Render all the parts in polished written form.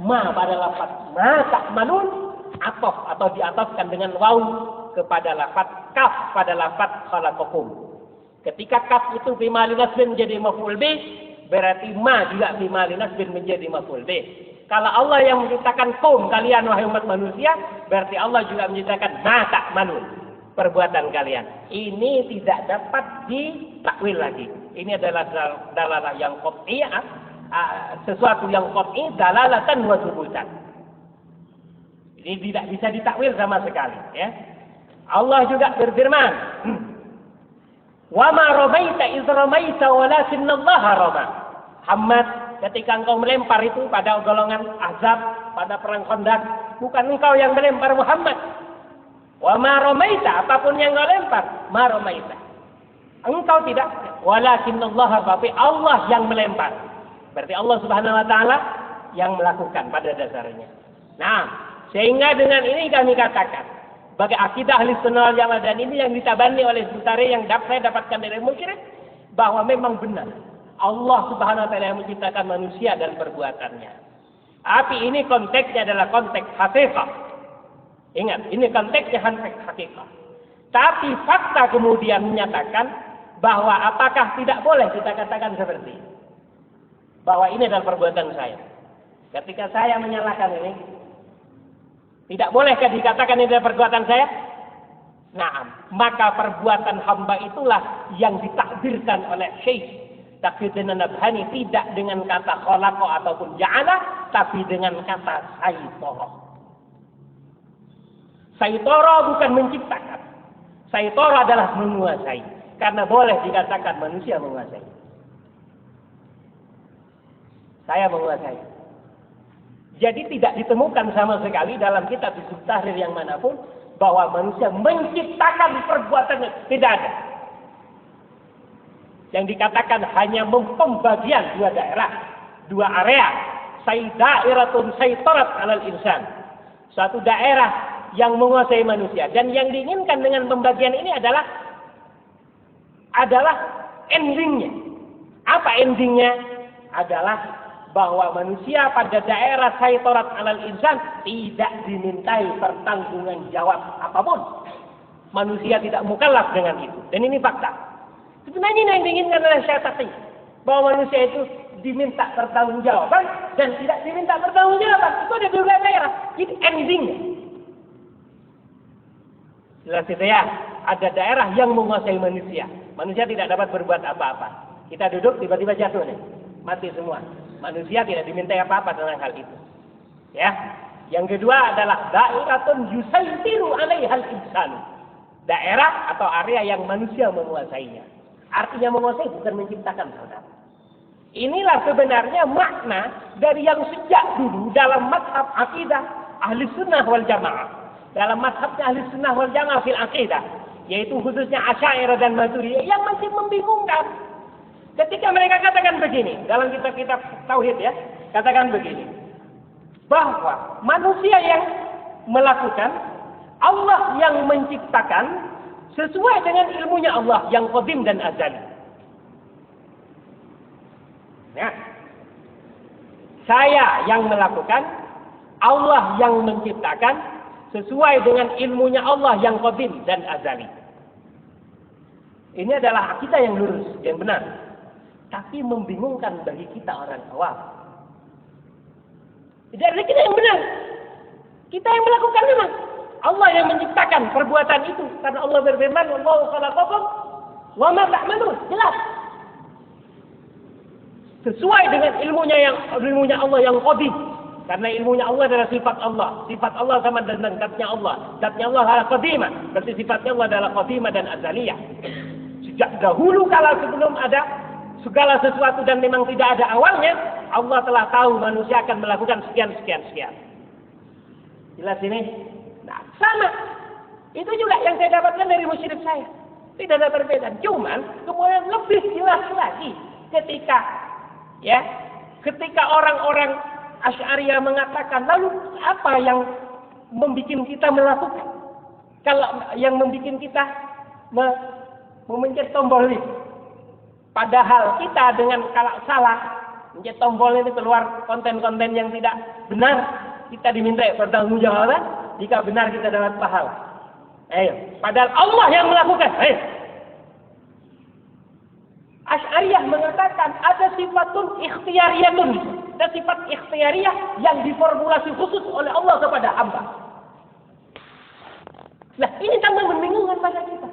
ma pada lafaz ma ta'malun atof atau diatofkan dengan waw kepada lafaz kaf pada lafaz khalaqakum. Ketika kaf itu fi mahali nasbin menjadi maf'ul bih, berarti ma juga fi mahali nasbin menjadi maf'ul bih. Kalau Allah yang menciptakan kum kalian wahai umat manusia, berarti Allah juga menciptakan ma ta'malun, perbuatan kalian. Ini tidak dapat ditakwil lagi. Ini adalah dalalah yang qat'iyah, sesuatu yang qat'i dalalatan wa thubutan. Ini tidak bisa ditakwil sama sekali, ya. Allah juga berfirman, "Wa ma ramaita idz ramaita walakinallaha rama." Muhammad, ketika engkau melempar itu pada golongan Ahzab, pada perang Khandaq, bukan engkau yang melempar Muhammad. Wa ma ramaita, apapun yang engkau lempar, ma ramaita. Engkau tidak, walakinallaha, tapi Allah yang melempar. Berarti Allah Subhanahu wa taala yang melakukan pada dasarnya. Nah, sehingga dengan ini kami katakan sebagai akidah ahli sunnah wal jamaah, dan ini yang ditabani oleh Butari yang saya dapatkan dari Musyrik, bahwa memang benar Allah Subhanahu wa taala yang menciptakan manusia dan perbuatannya. Tapi ini konteksnya adalah konteks hakikat. Ingat, ini konteksnya hakikat. Tapi fakta kemudian menyatakan bahwa apakah tidak boleh kita katakan seperti ini, bahwa ini adalah perbuatan saya. Ketika saya menyalahkan ini, tidak bolehkah dikatakan ini adalah perbuatan saya? Nah, maka perbuatan hamba itulah yang ditakdirkan oleh Syekh Taqiyuddin Nabhani, tidak dengan kata khalaqa ataupun ja'ala, tapi dengan kata saitara. Saitara bukan menciptakan. Saitara adalah menguasai. Karena boleh dikatakan manusia menguasai. Saya menguasai. Jadi tidak ditemukan sama sekali dalam kitab Hizbut Tahrir yang manapun bahwa manusia menciptakan perbuatan, tidak ada. Yang dikatakan hanya pembagian dua daerah, dua area. Da'iratun saitarat 'alal insan. Suatu daerah yang menguasai manusia, dan yang diinginkan dengan pembagian ini adalah endingnya. Apa endingnya? Adalah bahwa manusia pada daerah saitarat 'alal insan tidak dimintai pertanggungan jawab apapun. Manusia tidak mukallaf dengan itu. Dan ini fakta. Sebenarnya yang diinginkan oleh Syaitan, bahwa manusia itu diminta pertanggungjawaban dan tidak diminta pertanggungjawaban. Itu ada dua daerah. Jadi endingnya. Jelas itu ya. Ada daerah yang menguasai manusia. Manusia tidak dapat berbuat apa-apa. Kita duduk tiba-tiba jatuh nih. Mati semua. Manusia tidak dimintai apa-apa tentang hal itu. Ya. Yang kedua adalah da'iratun yusaitiru 'alaihal insan. Daerah atau area yang manusia menguasainya. Artinya menguasai bukan menciptakan, saudara. Inilah sebenarnya makna dari yang sejak dulu dalam mazhab akidah ahli sunnah wal jamaah. Dalam mazhabnya ahli sunnah wal jamaah fil akidah, yaitu khususnya Asy'ariyah dan Maturidiyah, yang masih membingungkan. Ketika mereka katakan begini, dalam kitab-kitab tauhid ya, katakan begini, bahwa manusia yang melakukan, Allah yang menciptakan sesuai dengan ilmunya Allah yang qadim dan azali. Ya. Saya yang melakukan, Allah yang menciptakan sesuai dengan ilmunya Allah yang qadim dan azali. Ini adalah akidah yang lurus, yang benar. Tapi membingungkan bagi kita orang awam. Tidak ada kita yang benar. Kita yang melakukan memang. Allah yang menciptakan perbuatan itu. Karena Allah berfirman, "Wallahu khalaqakum wa ma ta'malun." Jelas. Sesuai dengan ilmunya Allah yang qadim. Karena ilmunya Allah adalah sifat Allah. Sifat Allah sama dengan zatnya Allah. Zatnya Allah adalah qadimah. Berarti sifatnya Allah adalah qadimah dan azaliyah. Sejak dahulu kala sebelum ada segala sesuatu dan memang tidak ada awalnya, Allah telah tahu manusia akan melakukan sekian. Jelas ini? Nah, sama. Itu juga yang saya dapatkan dari musyrik saya. Tidak ada perbedaan. Cuman kemudian lebih jelas lagi ketika orang-orang Asy'ariyah mengatakan, lalu apa yang membuat kita melakukan? Kalau yang membuat kita memencet tombol lift. Padahal kita dengan kalau salah Mencet tombol ini keluar konten-konten yang tidak benar, kita diminta pertanggungjawaban. Jika benar kita dapat pahala. Ayo, padahal Allah yang melakukan. Ayo. Asy'ariyah mengatakan ada sifatun ikhtiyariyatun. Ada sifat ikhtiyariyah yang diformulasi khusus oleh Allah kepada hamba. Nah, ini tambah membingungkan pada kita.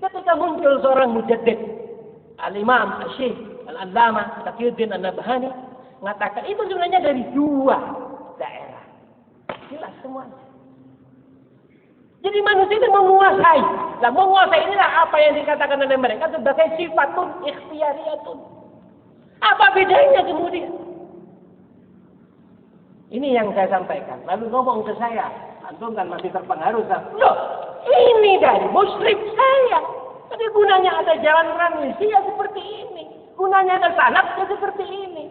Ketika muncul seorang mujaddid, Al-Imam Asy-Syaikh Al-Allamah Taqiyuddin An-Nabhani mengatakan itu sebenarnya dari dua daerah. Jelas semuanya. Jadi manusia itu menguasai. Nah, menguasai inilah apa yang dikatakan oleh mereka sebagai sifatun ikhtiyariyatun. Apa bedanya kemudian? Ini yang saya sampaikan. Lalu ngomong ke saya, antum kan masih terpengaruh. Loh, ini dari muslim saya. Tapi gunanya ada jalan transmisi ya seperti ini. Gunanya ada sanad ya seperti ini.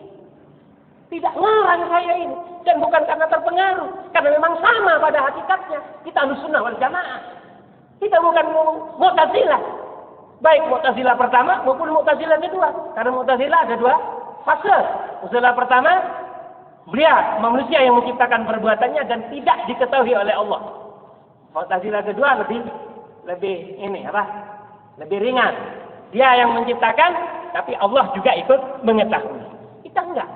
Tidak ngarang saya ini. Dan bukan karena terpengaruh. Karena memang sama pada hakikatnya. Kita Ahlussunnah wal Jamaah. Kita bukan Mu'tazilah. Baik Mu'tazilah pertama maupun Mu'tazilah kedua. Karena Mu'tazilah ada dua fase. Mu'tazilah pertama, beliau manusia yang menciptakan perbuatannya dan tidak diketahui oleh Allah. Mu'tazilah kedua lebih ringan. Dia yang menciptakan, tapi Allah juga ikut mengetahui. Kita enggak.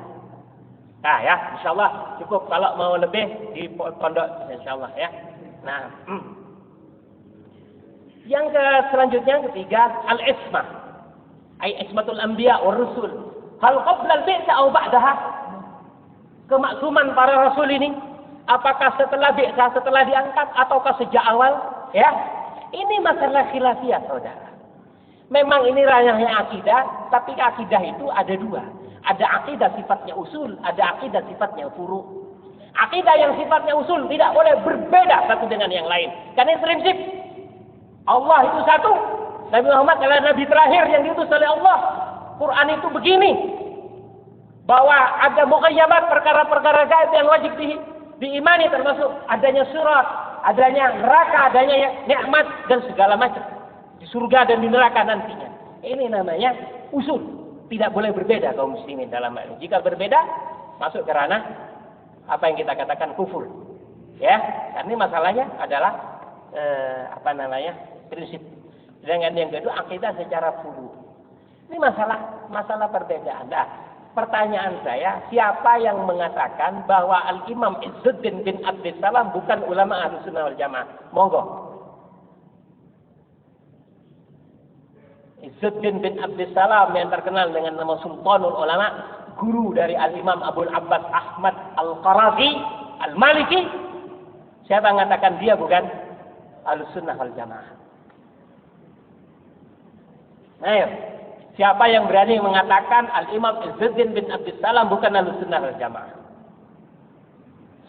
Nah ya, insyaallah cukup. Kalau mau lebih di pondok, insyaallah ya. Nah, yang selanjutnya ketiga, al-ismah. Ai ismatul anbiya war rusul. Hal qabla al-bi'tsah aw ba'daha? Kemaksuman para rasul ini apakah setelah bi'tsah, setelah diangkat ataukah sejak awal? Ya. Ini masalah khilafiyah, Saudara. Memang ini ranahnya akidah, tapi akidah itu ada dua. Ada akidah sifatnya usul, ada akidah sifatnya furu'. Akidah yang sifatnya usul tidak boleh berbeda satu dengan yang lain. Karena prinsip Allah itu satu. Nabi Muhammad adalah Nabi terakhir yang diutus oleh Allah. Quran itu begini. Bahwa ada muqayyabat perkara-perkara gaib yang wajib diimani, termasuk adanya surat, adanya neraka, adanya nikmat dan segala macam. Di surga dan di neraka nantinya. Ini namanya usul. Tidak boleh berbeda kaum muslimin dalam hal ini. Jika berbeda, masuk ke ranah apa yang kita katakan kufur. Ya, karena masalahnya adalah prinsip. Dengan yang kedua, akidah secara furu'. Ini masalah perbedaan. Nah, pertanyaan saya, siapa yang mengatakan bahwa Al-Imam Izzuddin bin Abdissalam bukan ulama Ahlussunnah wal Jamaah? Monggo. Izzuddin bin Abdissalam yang terkenal dengan nama Sultanul Ulama, guru dari Al-Imam Abul Abbas Ahmad Al-Qarazi Al-Maliki. Siapa yang mengatakan dia bukan Ahlussunnah wal Jamaah? Ayo, siapa yang berani mengatakan Al-Imam Izzuddin bin Abdissalam bukan Ahlussunnah wal Jamaah?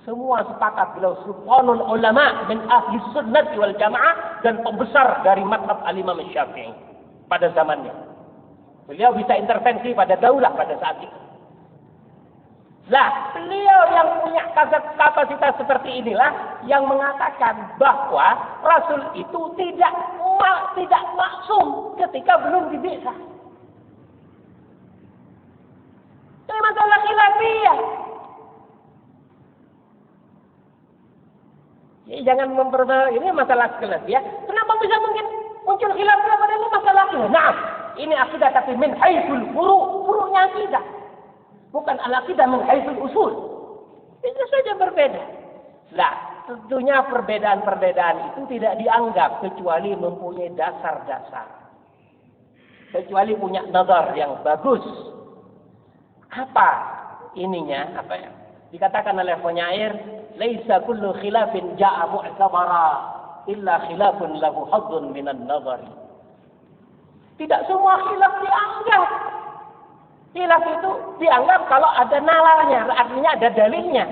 Semua sepakat beliau Sultanul Ulama min Ahli Sunnah wal Jamaah dan pembesar dari mazhab Al-Imam Syafi'i pada zamannya. Beliau bisa intervensi pada daulah pada saat itu. Lah, beliau yang punya kapasitas seperti inilah yang mengatakan bahwa Rasul itu tidak maksum ketika belum dibi'tsah. Ini masalah khilafiyah. Ya, jangan ini masalah khilafiyah. Kenapa bisa mungkin muncul khilafiyah pada ini masalah akidah? Nah, ini akidah tapi min haitsul furu'nya akidah. Bukan al-aqidah min haitsul usul. Bisa saja berbeda. Nah, tentunya perbedaan-perbedaan itu tidak dianggap kecuali mempunyai dasar-dasar. Kecuali punya nazar yang bagus. Apa ininya? Apa ya? Dikatakan oleh penyair, "Laisa kullu khilafin ja'a mu'tabara, illa khilafun lahu hadzun minan nazari." Tidak semua khilaf dianggap. Khilaf itu dianggap kalau ada nalarnya, artinya ada dalilnya.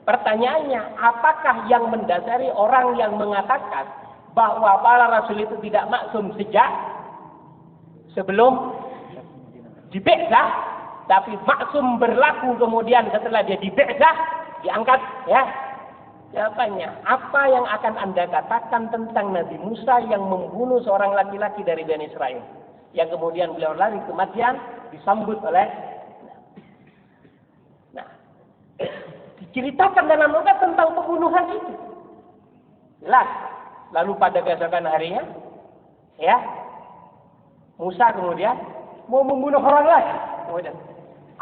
Pertanyaannya, apakah yang mendasari orang yang mengatakan bahwa para rasul itu tidak maksum sejak sebelum dibi'tsah, tapi maksum berlaku kemudian setelah dia dibi'tsah, diangkat, ya? Jawabannya, apa yang akan Anda katakan tentang Nabi Musa yang membunuh seorang laki-laki dari Bani Israel? Yang kemudian beliau lari ke Madian, disambut oleh Diceritakan dalam Al-Quran tentang pembunuhan itu. Jelas. Lalu pada keesokan harinya, ya, Musa kemudian mau membunuh orang lagi. Kemudian,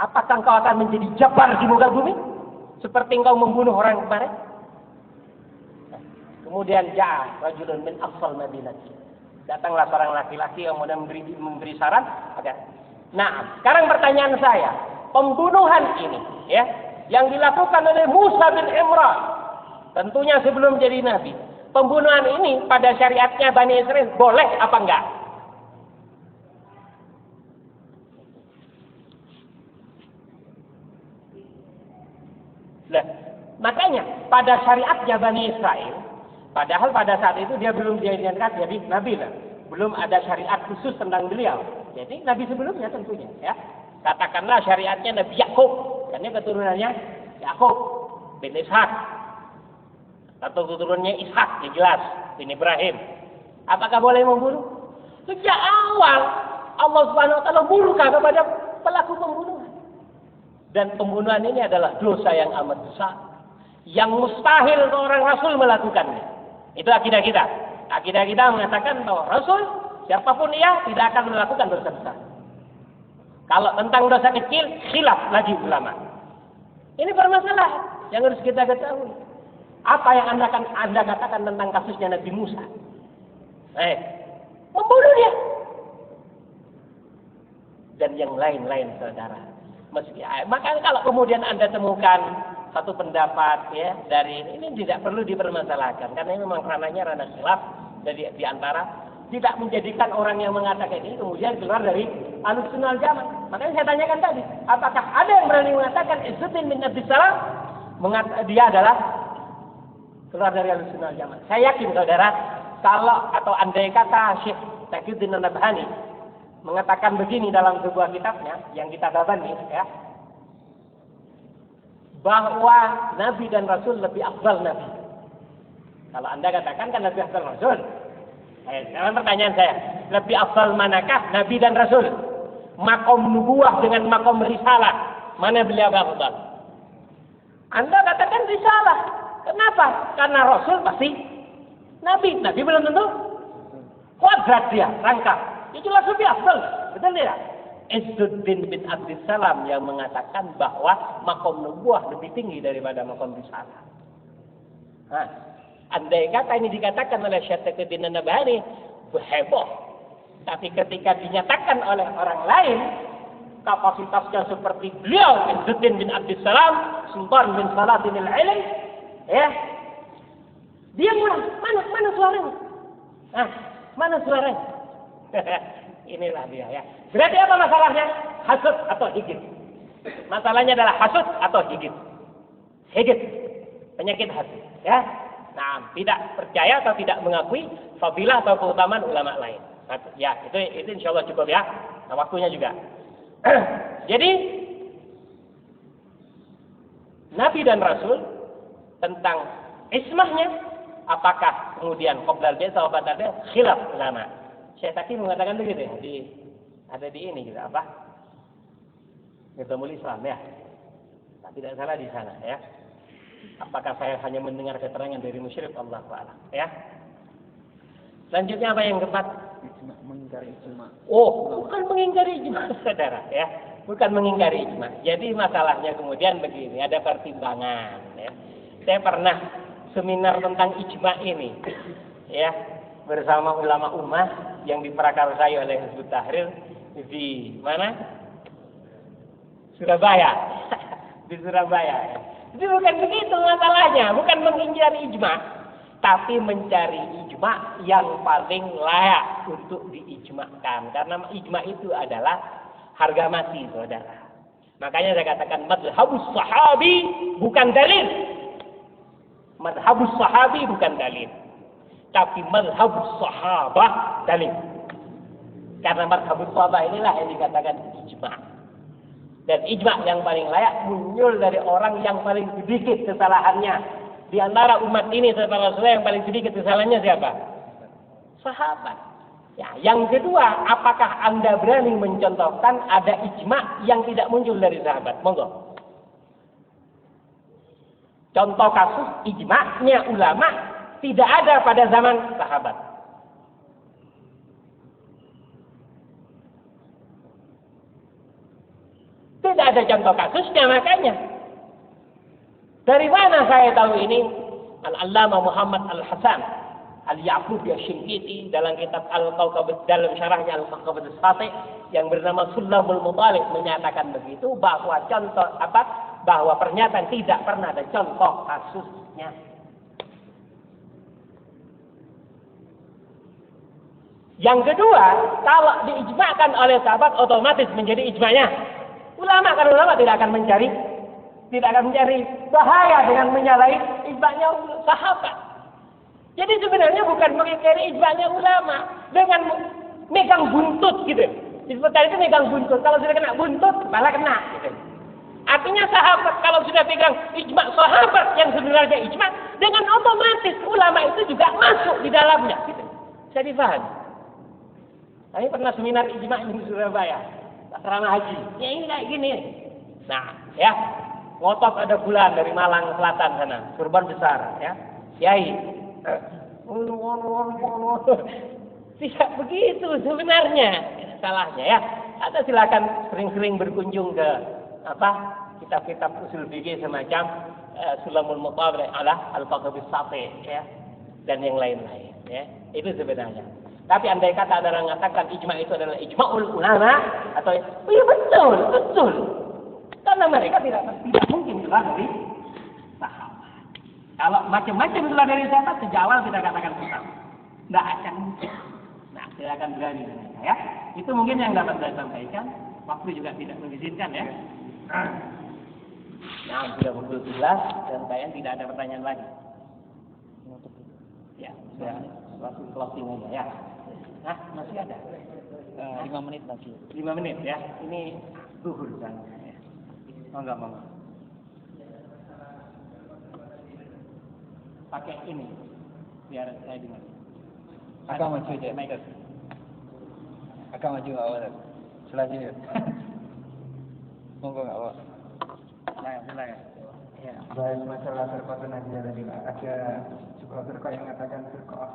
apakah engkau akan menjadi jabbar di muka bumi? Seperti engkau membunuh orang kemarin? Kemudian ja'a rajulun min aqsal Madinah. Datanglah seorang laki-laki yang kemudian memberi saran agar. Nah, sekarang pertanyaan saya, pembunuhan ini, ya, yang dilakukan oleh Musa bin Imran, tentunya sebelum jadi nabi. Pembunuhan ini pada syariatnya Bani Israel boleh apa enggak? Nah, makanya pada syariatnya Bani Israel, padahal pada saat itu dia belum diangkat jadi nabi lah. Belum ada syariat khusus tentang beliau. Jadi nabi sebelumnya tentunya, ya. Katakanlah syariatnya Nabi Yakub, karena keturunannya Yakub bin Ishak. Atau keturunannya Ishak, ya jelas, bin Ibrahim. Apakah boleh membunuh? Sejak awal Allah Subhanahu wa taala murka kepada pelaku pembunuhan. Dan pembunuhan ini adalah dosa yang amat besar, yang mustahil seorang rasul melakukannya. Itu akidah kita. Akidah kita mengatakan bahwa rasul siapapun ia tidak akan melakukan dosa besar. Kalau tentang dosa kecil, khilaf lagi ulama. Ini permasalahan yang harus kita ketahui. Apa yang Anda katakan tentang kasusnya Nabi Musa? Membunuh dia. Dan yang lain-lain, saudara. Maka kalau kemudian Anda temukan satu pendapat, ya, dari ini tidak perlu dipermasalahkan, karena ini memang ranahnya ranah khilaf di antara, tidak menjadikan orang yang mengatakan ini kemudian keluar dari Ahlussunnah wal Jamaah. Makanya saya tanyakan tadi, apakah ada yang berani mengatakan Izzuddin bin Abdus Salam dia adalah keluar dari Ahlussunnah wal Jamaah? Saya yakin saudara, kalau atau andai kata Syekh Taqiyuddin An-Nabhani mengatakan begini dalam sebuah kitabnya yang kita dabani, ya, bahwa Nabi dan Rasul lebih afdal Nabi. Kalau Anda katakan kan lebih afdal Rasul. Sekarang pertanyaan saya, lebih afdal manakah Nabi dan Rasul? Makom nubuwah dengan makom risalah, mana beliau afdal? Anda katakan risalah. Kenapa? Karena Rasul pasti Nabi. Nabi belum tentu kuadrat dia, rangkap. Itu jelas lebih afdal. Betul tidak? Izzuddin bin Abdus Salam yang mengatakan bahwa makom nubuwah lebih tinggi daripada makom risalah. Nah, andai kata ini dikatakan oleh Syekh Taqiyuddin An-Nabhani, heboh. Tapi ketika dinyatakan oleh orang lain, kapasitasnya seperti beliau, Izzuddin bin Abdus Salam, Sultan bin Salatin al-Ilm, ya, dia mana suaranya? Nah, mana suaranya? Inilah dia, ya. Berarti apa masalahnya? Hasud atau higit. Masalahnya adalah hasud atau higit. Higit, penyakit hasud, ya. Nah, tidak percaya atau tidak mengakui fadilah atau keutamaan ulama lain. Nah, ya, itu insya Allah cukup, ya. Nah, waktunya juga. Jadi Nabi dan Rasul tentang ismahnya, apakah kemudian qoblal biasa atau ba'dal biasa, khilaf ulama. Syekh Taqi mengatakan begitu, ya. Ada di ini gitu, apa? Nizamul Islam, ya. Tapi tidak salah di sana, ya. Apakah saya hanya mendengar keterangan dari musyrik, Allah Ta'ala, ya. Selanjutnya apa yang keempat? Mengingkari ijma. Oh, bukan mengingkari ijma, saudara, ya. Bukan mengingkari ijma. Jadi masalahnya kemudian begini, ada pertimbangan, ya. Saya pernah seminar tentang ijma ini, ya, bersama ulama ummah yang diprakarsai oleh Hizbut Tahrir di mana? Surabaya. Di Surabaya, ya. Jadi bukan begitu masalahnya, bukan mengingkari ijma, tapi mencari ijma yang paling layak untuk diijmakan. Karena ijma itu adalah harga mati, saudara. Makanya saya katakan madhabus sahabi bukan dalil. Madhabus sahabi bukan dalil, tapi madhabus sahabah dalil. Karena madhabus sahabah inilah yang dikatakan ijma. Dan ijma yang paling layak muncul dari orang yang paling sedikit kesalahannya. Di antara umat ini setelah Rasulullah yang paling sedikit kesalahannya siapa? Sahabat. Ya, yang kedua, apakah Anda berani mencontohkan ada ijma yang tidak muncul dari sahabat? Monggo. Contoh kasus ijma'nya ulama tidak ada pada zaman sahabat. Tidak ada contoh kasusnya, makanya. Dari mana saya tahu ini? Al-Allamah Muhammad Al-Hasan Al-Ya'qubi Asy-Shinqiti dalam kitab Al-Kawkab, dalam syarahnya Al-Kawkab As-Sati yang bernama Sulamul Mutalib menyatakan begitu, bahwa contoh bahwa pernyataan tidak pernah ada contoh kasusnya. Yang kedua, kalau diijma'kan oleh sahabat otomatis menjadi ijma'nya ulama, karena ulama tidak akan mencari bahaya dengan menyalahi ijma'nya sahabat. Jadi sebenarnya bukan mengingkari ijma'nya ulama dengan megang buntut gitu. Disebut tadi itu megang buntut. Kalau sudah kena buntut, malah kena gitu. Artinya sahabat kalau sudah pegang ijma' sahabat yang sebenarnya ijma', dengan otomatis ulama itu juga masuk di dalamnya gitu. Bisa dipahami. Saya pernah seminar ijma' di Surabaya, asrama haji. Ya ini kayak gini. Nah, ya, ngotot ada bulan dari Malang Selatan sana, kurban besar, ya. Kiai. Tidak begitu sebenarnya, salahnya ya. Atau silakan sering-sering berkunjung ke kitab-kitab usul fikih semacam Sulamul Mutalib ala Al-Kawkab As-Sati, ya, dan yang lain-lain, ya. Itu sebenarnya. Tapi andai kata ada orang mengatakan ijma' itu adalah ijma'ul ulama, atau iya betul. Karena mereka tidak mungkin keluar dari sahabat. Kalau macam-macam keluar dari sahabat, sejak awal kita katakan betul. Tidak akan mungkin. Nah, tidak akan berani. Ya, itu mungkin yang dapat saya sampaikan. Waktu juga tidak mengizinkan, ya. Nah, sudah pukul 11 dan kayaknya tidak ada pertanyaan lagi. Ya, sudah langsung closing aja, ya. Nah, masih ada 5 menit lagi. 5 menit, ya. Ini zuhur kan. Ya. Enggak mau. Pakai ini biar saya dengar. Agak maju aja. Agak maju awal. Selanjutnya. Monggo enggak, Pak. Silakan. Ya, baik, masalah firqatun najiyah tadi ada sebuah firqah yang mengatakan firqah,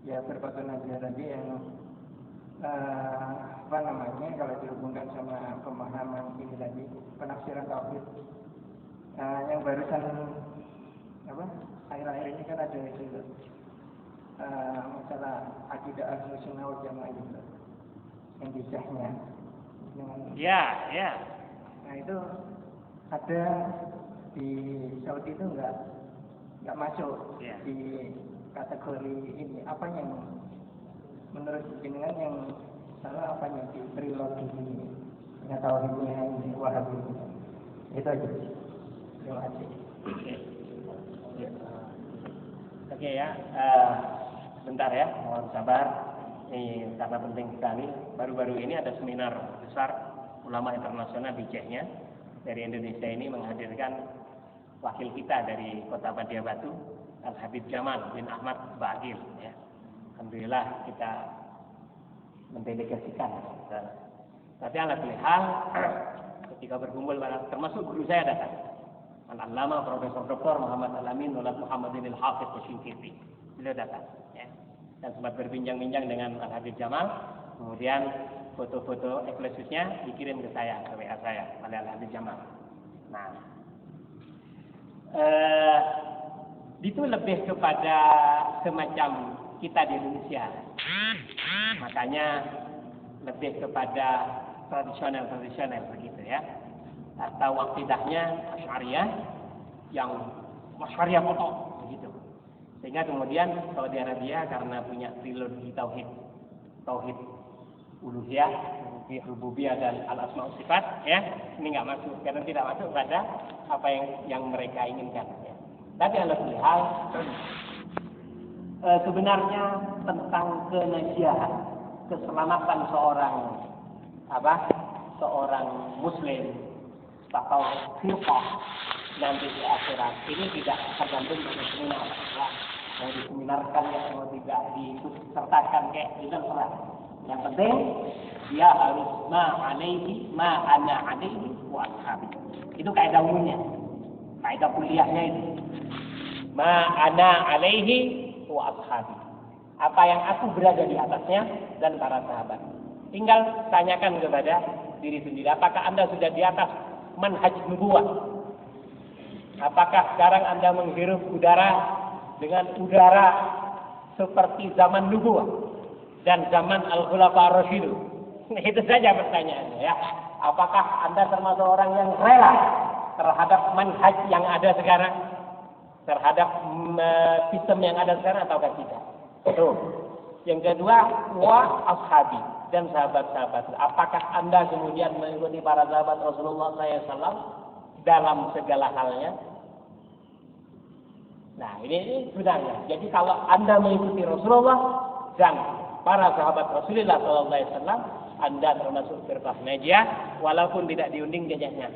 ya firqatun najiyah tadi yang kalau dihubungkan sama pemahaman ini tadi, penafsiran tauhid, yang barusan akhir-akhir ini kan ada itu masalah akidah Ahlussunnah wal Jamaah itu yang bid'ahnya Ya. Nah itu ada di Saudi itu nggak masuk di kategori ini. Apa yang menurut jenengan yang salah, apa yang di trilogi ini tauhidnya ini Wahabi itu aja. Terima kasih. Oke, ya. Bentar ya, mohon sabar. Ini karena penting sekali. Baru-baru ini ada seminar besar ulama internasional di Chechnya. Dari Indonesia ini menghadirkan wakil kita dari Kota Badia Batu, Al-Habib Jamal bin Ahmad Bagil, ya. Alhamdulillah kita mendelegasikan. Tapi alhamdulillah ketika berkumpul termasuk guru saya datang, Al-Allamah Profesor Dr. Muhammad Al-Amin Nulad Muhammadin Al-Hafidh Asy-Shinqiti. Beliau datang, ya. Dan sempat berbincang-bincang dengan Al-Habib Jamal. Kemudian foto-foto eklesusnya dikirim ke saya, ke WA saya oleh Al-Habib Jamal. Nah, itu lebih kepada semacam kita di Indonesia. Makanya lebih kepada tradisional begitu, ya. Atau akidahnya Asy'ariyah yang Asy'ariyah foto begitu. Sehingga kemudian Saudi Arabia karena punya trilogi tauhid uluhiyah, rububiyah dan al-asma wa sifat, ya, ini nggak masuk karena tidak masuk pada apa yang mereka inginkan, ya. Tapi alhamdulillah sebenarnya tentang kenajiahan, keselamatan seorang muslim atau firqah nanti di akhirat ini tidak tergantung dari seminar, ya. Mau diseminarkan ya, mau tidak disertakan kayak itu terserah. Yang penting dia harus ma ana alaihi wa ashabi. Itu kaidah umumnya. Kaidah kuliahnya itu. Ma ana alaihi wa ashabi. Apa yang aku berada di atasnya dan para sahabat. Tinggal tanyakan kepada diri sendiri, apakah Anda sudah di atas manhaj nubuwah? Apakah sekarang Anda menghirup udara dengan udara seperti zaman nubuwah dan zaman al-khulafa ar-rasyidun? Itu saja pertanyaannya ya. Apakah Anda termasuk orang yang rela terhadap manhaj yang ada sekarang? Terhadap sistem yang ada sekarang ataukah tidak? Tuh. Yang kedua, wa ashabi dan sahabat-sahabat. Apakah Anda kemudian mengikuti para sahabat Rasulullah SAW dalam segala halnya? Nah, ini sebenarnya. Jadi kalau Anda mengikuti Rasulullah dan para sahabat Rasulullah SAW, Anda termasuk firqah najiyah, walaupun tidak diunding gajahnya,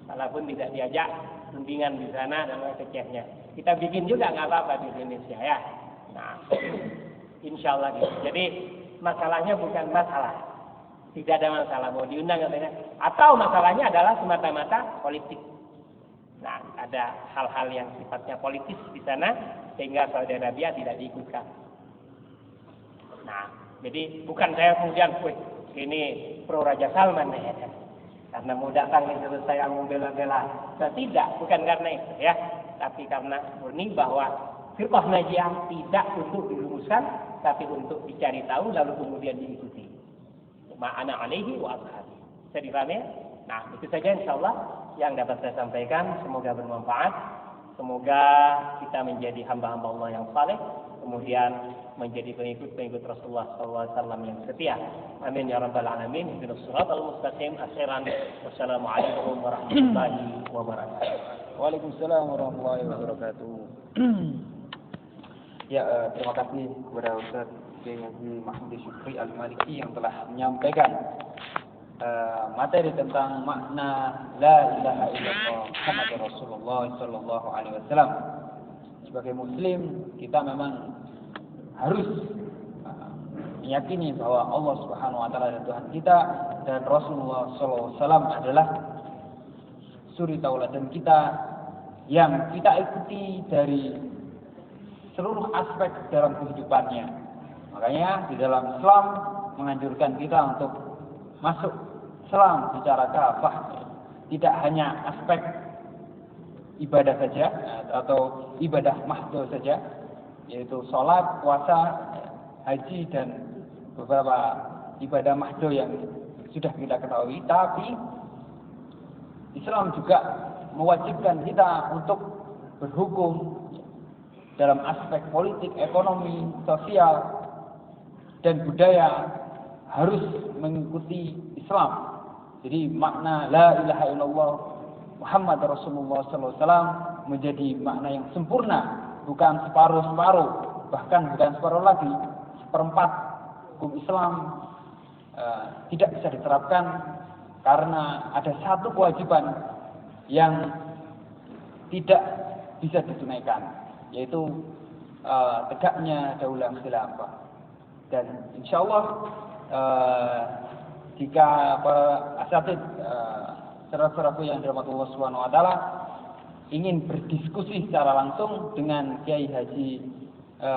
walaupun tidak diajak undingan di sana dan kecehnya. Kita bikin juga nggak apa-apa di Indonesia ya. Nah, insya Allah gitu. Jadi masalahnya bukan masalah, tidak ada masalah mau diundang katanya, atau masalahnya adalah semata-mata politik. Nah, ada hal-hal yang sifatnya politis di sana sehingga Saudi Arabia tidak diikutkan. Nah, jadi bukan saya kemudian, ini pro Raja Salman ya, karena mau datang itu saya mau bela-bela. Nah, tidak, bukan karena itu ya, tapi karena murni bahwa firqah najiyah tidak untuk dirumuskan, tapi untuk dicari tahu lalu kemudian diikuti. Ma'ana alaihi wa ashabi. Bisa dipahami? Nah, itu saja insyaallah yang dapat saya sampaikan. Semoga bermanfaat. Semoga kita menjadi hamba-hamba Allah yang saleh, kemudian menjadi pengikut-pengikut Rasulullah SAW yang setia. Amin ya rabbal alamin. Ihdinas siratal mustaqim. Akhiran. Wassalamualaikum warahmatullahi wabarakatuh. Waalaikumsalam warahmatullahi wabarakatuh. Ya, terima kasih kepada Ustaz Kiai Haji Mahmudi Syukri Al-Maliki yang telah menyampaikan materi tentang makna la ilaha illallah Muhammadur Rasulullah sallallahu alaihi wasallam. Sebagai muslim, kita memang harus meyakini bahwa Allah Subhanahu wa taala adalah Tuhan kita dan Rasulullah sallallahu alaihi wasallam adalah suri tauladan kita yang kita ikuti dari seluruh aspek dalam kehidupannya. Makanya di dalam Islam menganjurkan kita untuk masuk Islam secara kafah, tidak hanya aspek ibadah saja atau ibadah mahdhah saja, yaitu sholat, puasa, haji dan beberapa ibadah mahdhah yang sudah kita ketahui. Tapi Islam juga mewajibkan kita untuk berhukum dalam aspek politik, ekonomi, sosial, dan budaya harus mengikuti Islam. Jadi makna la ilaha illallah Muhammad Rasulullah SAW menjadi makna yang sempurna, bukan separuh-separuh, bahkan bukan separuh lagi, seperempat hukum Islam tidak bisa diterapkan karena ada satu kewajiban yang tidak bisa ditunaikan, yaitu tegaknya daulah khilafah. Dan insya Allah jika para asatid saudara-saudaraku yang dirahmati Allah Subhanahu wa taala ingin berdiskusi secara langsung dengan Kiai Haji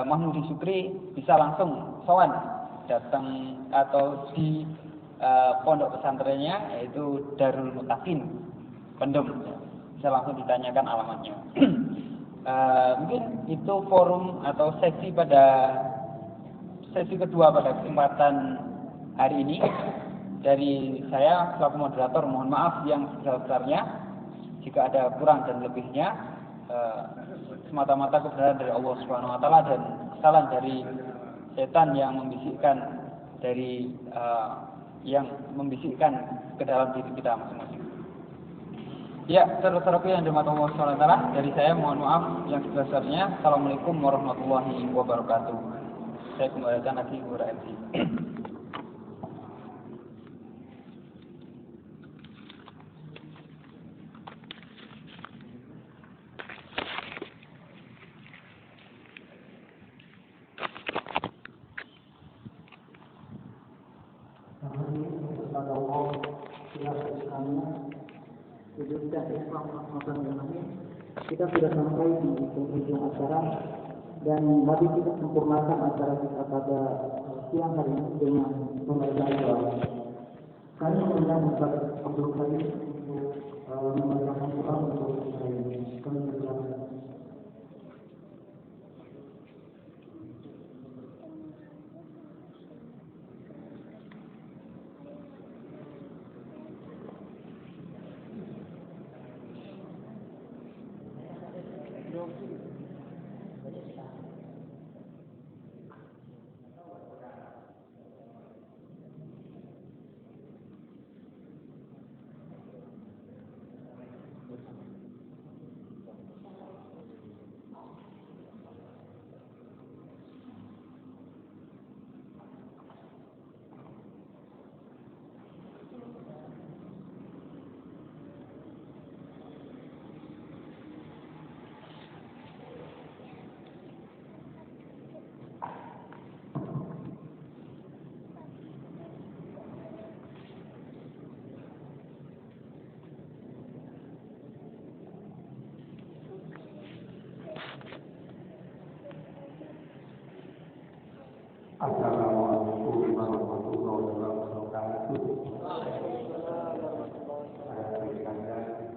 Mahmudi Syukri, bisa langsung sowan datang atau di pondok pesantrennya yaitu Darul Mutakin Pendem. Bisa langsung ditanyakan alamatnya. Mungkin itu forum atau sesi kedua pada kesempatan hari ini. Dari saya selaku moderator mohon maaf yang sebesar-besarnya jika ada kurang dan lebihnya, semata-mata kebenaran dari Allah Subhanahu wa taala dan kesalahan dari setan yang membisikkan ke dalam diri kita masing-masing. Ya, saudara-saudaraku yang dirahmati Allah Subhanahu wa taala, dari saya mohon maaf yang sebesar-besarnya. Assalamualaikum warahmatullahi wabarakatuh. Saya kembalikan lagi kepada MC. Islam rahmatan lil alamin. kita sudah sampai di penghujung acara dan mari kita sempurnakan acara kita pada siang hari ini dengan membaca doa. Kami mengundang Ustaz Abdul Karim untuk membacakan doa untuk hari ini. Kami berdoa. Assalamualaikum warahmatullahi wabarakatuh. Saya berikan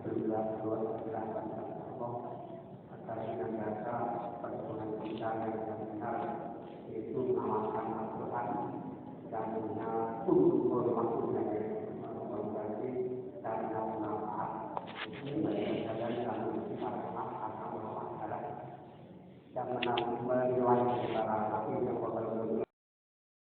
berilah doa kepada Allah agar senantiasa perjuangan kita yang benar, yaitu mengamalkan Al-Quran dan punya untuk hormat